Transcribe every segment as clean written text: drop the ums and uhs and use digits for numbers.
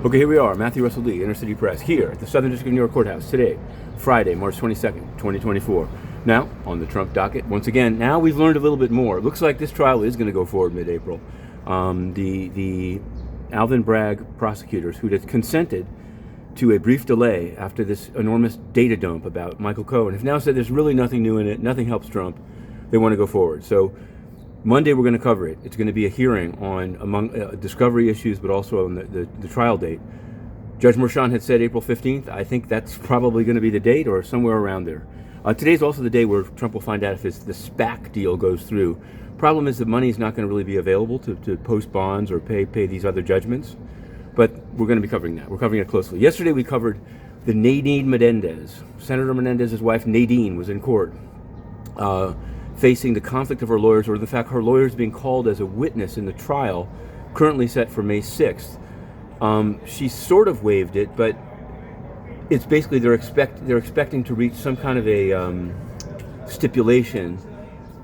Okay, here we are, Matthew Russell Lee, Inner City Press, here at the Southern District of New York Courthouse today, Friday, March 22nd, 2024. Now, on the Trump docket, once again, now we've learned a little bit more. It looks like this trial is going to go forward mid-April. The Alvin Bragg prosecutors, who had consented to a brief delay after this enormous data dump about Michael Cohen, have now said there's really nothing new in it, nothing helps Trump. They want to go forward. So Monday we're going to cover it. It's going to be a hearing on among discovery issues, but also on the trial date. Judge Merchan had said April 15th. I think that's probably going to be the date or somewhere around there. Today's also the day where Trump will find out if the SPAC deal goes through. Problem is the money is not going to really be available to post bonds or pay these other judgments. But we're going to be covering that. We're covering it closely. Yesterday we covered the Nadine Menendez. Senator Menendez's wife Nadine was in court facing the conflict of her lawyers, or the fact her lawyers being called as a witness in the trial currently set for May 6th. She sort of waived it, but it's basically they're expecting to reach some kind of a stipulation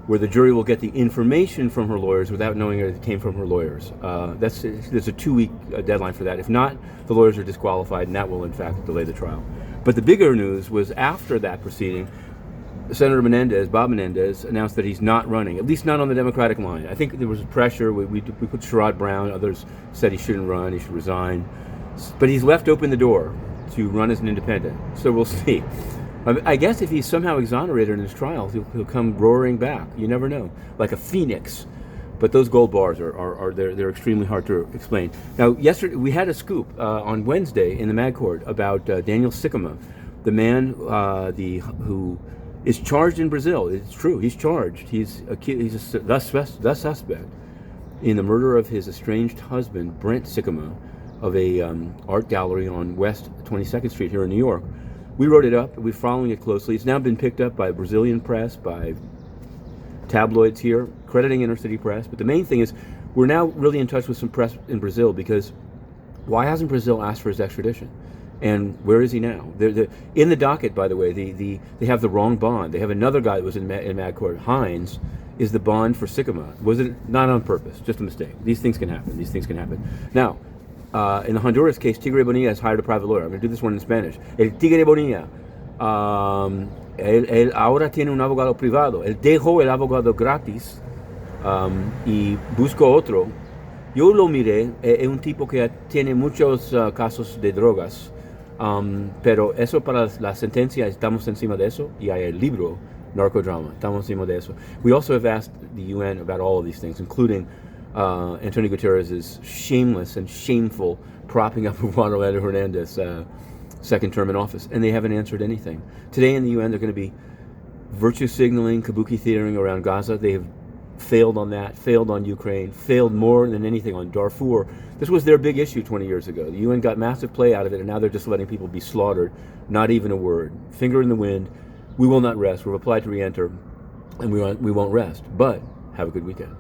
where the jury will get the information from her lawyers without knowing it came from her lawyers. There's a 2-week deadline for that. If not, the lawyers are disqualified, and that will in fact delay the trial. But the bigger news was after that proceeding, Senator Menendez, Bob Menendez, announced that he's not running, at least not on the Democratic line. I think there was pressure. We put Sherrod Brown. Others said he shouldn't run, he should resign. But he's left open the door to run as an independent. So we'll see. I guess if he's somehow exonerated in his trial, he'll come roaring back. You never know, like a phoenix. But those gold bars they're extremely hard to explain. Now, yesterday we had a scoop on Wednesday in the Mag Court about Daniel Sikkema, the man who is charged in Brazil. It's true. He's charged. He's the suspect in the murder of his estranged husband, Brent Sikkema, of a art gallery on West 22nd Street here in New York. We wrote it up. We're following it closely. It's now been picked up by Brazilian press, by tabloids here, crediting Inner City Press. But the main thing is we're now really in touch with some press in Brazil, because why hasn't Brazil asked for his extradition? And where is he now? In the docket, by the way, they have the wrong bond. They have another guy that was in Mag Court. Hines is the bond for Sikkema. Was it not on purpose? Just a mistake. These things can happen. Now, in the Honduras case, Tigre Bonilla has hired a private lawyer. I'm going to do this one in Spanish. El Tigre Bonilla, él ahora tiene un abogado privado. Él dejó el abogado gratis y buscó otro. Yo lo miré. Es un tipo que tiene muchos casos de drogas. Pero eso para la sentencia, estamos encima de eso, y hay el libro, Narcodrama, estamos encima de eso. We also have asked the UN about all of these things, including Antonio Guterres' shameless and shameful propping up of Juan Orlando Hernandez' second term in office, and they haven't answered anything. Today in the UN, they're going to be virtue signaling, kabuki theatering around Gaza. They have failed on that, failed on Ukraine, failed more than anything on Darfur. This was their big issue 20 years ago. The UN got massive play out of it, and now they're just letting people be slaughtered. Not even a word. Finger in the wind. We will not rest. We've applied to re-enter, and we won't rest. But have a good weekend.